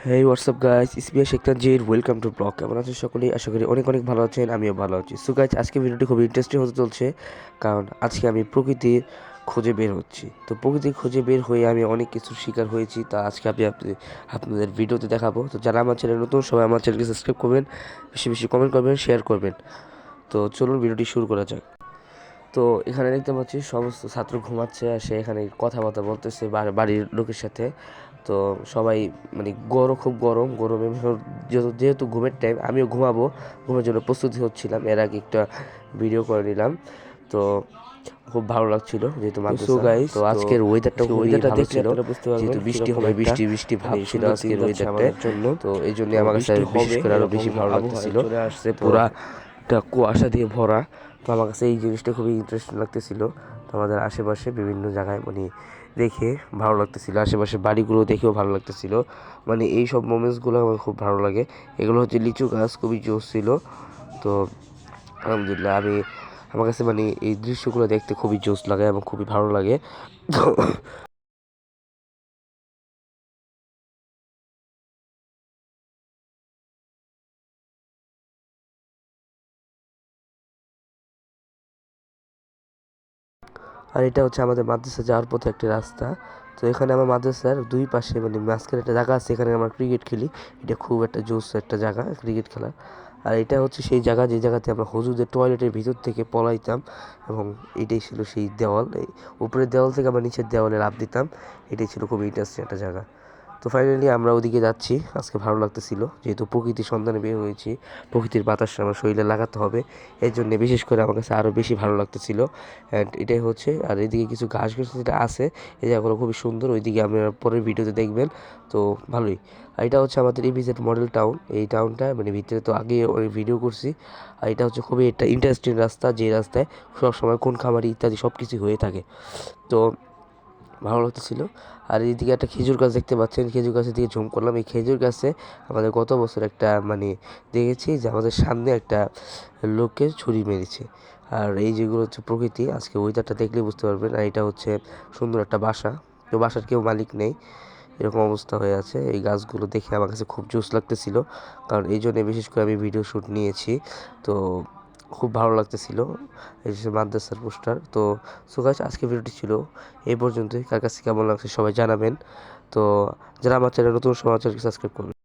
Hey WhatsApp guys, ইসমিয়া Sheikh Tangier, welcome to blog. কেমন আছেন সকলেই? আশা করি অনেক অনেক ভালো আছেন, আমিও ভালো আছি। সো গাইস, আজকে ভিডিওটি খুবই ইন্টারেস্টিং হতে চলছে, কারণ আজকে আমি প্রকৃতির খোঁজে বের হচ্ছি। তো প্রকৃতির খোঁজে বের হয়ে আমি অনেক কিছুর শিকার হয়েছি, তা আজকে আপনাদের ভিডিওতে দেখাবো। তো যারা আমার চ্যানেল নতুন, সবাই আমার চ্যানেলকে সাবস্ক্রাইব করবেন, বেশি বেশি কমেন্ট করবেন, শেয়ার করবেন। তো চলুন ভিডিওটি শুরু করা যাক। তো এখানে দেখতে পাচ্ছি সমস্ত ছাত্র ঘুমাচ্ছে, আর সে এখানে কথাবার্তা বলতেছে বাড়ির লোকের সাথে। তো সবাই মানে খুব গরমে যেহেতু ঘুমের টাইম, আমিও ঘুমের জন্য প্রস্তুতি হচ্ছিলাম। এর আগে একটা ভিডিও করে নিলাম, তো খুব ভালো লাগছিল যেহেতু মাদ্রাসা। তো আজকের ওয়েদারটা ভালো ছিল, যেহেতু বৃষ্টি হবে, বৃষ্টি ভাব ছিল আজকের ওয়েদারটার জন্য। তো এই জন্য আমার কাছে বিশেষ করে আরো বেশি ভালো লাগতেছিল। পুরাটা কুয়াশা দিয়ে ভরা। তো আমার কাছে এই জিনিসটা খুবই ইন্টারেস্টিং লাগতেছিল। তো আমাদের আশেপাশে বিভিন্ন জায়গায় মানে দেখে ভালো লাগতেছিল, আশেপাশে বাড়িগুলো দেখেও ভালো লাগতেছিল। মানে এই সব মোমেন্টসগুলো আমার খুব ভালো লাগে। এগুলো হচ্ছে লিচু গাছ, খুবই জোস ছিল। তো আলহামদুলিল্লাহ, আমার কাছে মানে এই দৃশ্যগুলো দেখতে খুবই জোস লাগে এবং খুবই ভালো লাগে। তো আর এটা হচ্ছে আমাদের মাদ্রাসা যাওয়ার পথে একটি রাস্তা। তো এখানে আমার মাদ্রাসার দুই পাশে মানে মাঝখানে একটা জায়গা আছে, এখানে আমরা ক্রিকেট খেলি। এটা খুব একটা জোস একটা জায়গা ক্রিকেট খেলা। আর এটা হচ্ছে সেই জায়গা যে জায়গাতে আমরা হুজুরদের টয়লেটের ভিতর থেকে পলাইতাম, এবং এটাই ছিল সেই দেওয়াল। এই উপরের দেওয়াল থেকে আমরা নিচের দেওয়ালে লাফ দিতাম। এটাই ছিল খুব ইন্টারেস্টিং একটা জায়গা। তো ফাইনালি আমরা ওদিকে যাচ্ছি। আজকে ভালো লাগতেছিল, যেহেতু প্রকৃতির সন্ধানে বের হয়েছি, প্রকৃতির বাতাস আমার শরীরে লাগাতে হবে। এর জন্য বিশেষ করে আমার কাছে আরও বেশি ভালো লাগতেছিল। অ্যান্ড এটাই হচ্ছে, আর এদিকে কিছু ঘাস যেটা আছে, এই জায়গাগুলো খুবই সুন্দর। ওইদিকে আপনারা পরের ভিডিওতে দেখবেন। তো ভালোই। আর এটা হচ্ছে আমাদের ইপিজেড মডেল টাউন। এই টাউনটা মানে ভিতরে তো আগে অনেক ভিডিও করছি। আর এটা হচ্ছে খুবই একটা ইন্টারেস্টিং রাস্তা, যে রাস্তায় সবসময় কোন খামারি ইত্যাদি সব কিছুই হয়ে থাকে। তো ভালো লাগতেছিল। আর এইদিকে একটা খেজুর গাছ দেখতে পাচ্ছেন, খেজুর গাছের দিকে ঝুম করলাম। এই খেজুর গাছে আমাদের গত বছর একটা মানে দেখেছি যে আমাদের সামনে একটা লোককে ছুরি মেরেছে। আর এই যেগুলো হচ্ছে প্রকৃতি, আজকে ওয়েদারটা দেখলেই বুঝতে পারবেন। আর এটা হচ্ছে সুন্দর একটা বাসা, তো বাসার কেউ মালিক নেই, এরকম অবস্থা হয়ে আছে। এই গাছগুলো দেখে আমার কাছে খুব জোস লাগতেছিল, কারণ এই জন্য বিশেষ করে আমি ভিডিও শ্যুট নিয়েছি। তো খুব ভালো লাগতেছিল। এই যে মাদ্রাসার পোস্টার। তো সো গাইস, আজকে ভিডিওটি ছিল এই পর্যন্তই। কার কাছে কেমন লাগছে সবাই জানাবেন। তো যারা আমার চ্যানেল নতুন, সবাই চ্যানেলকে সাবস্ক্রাইব করবেন।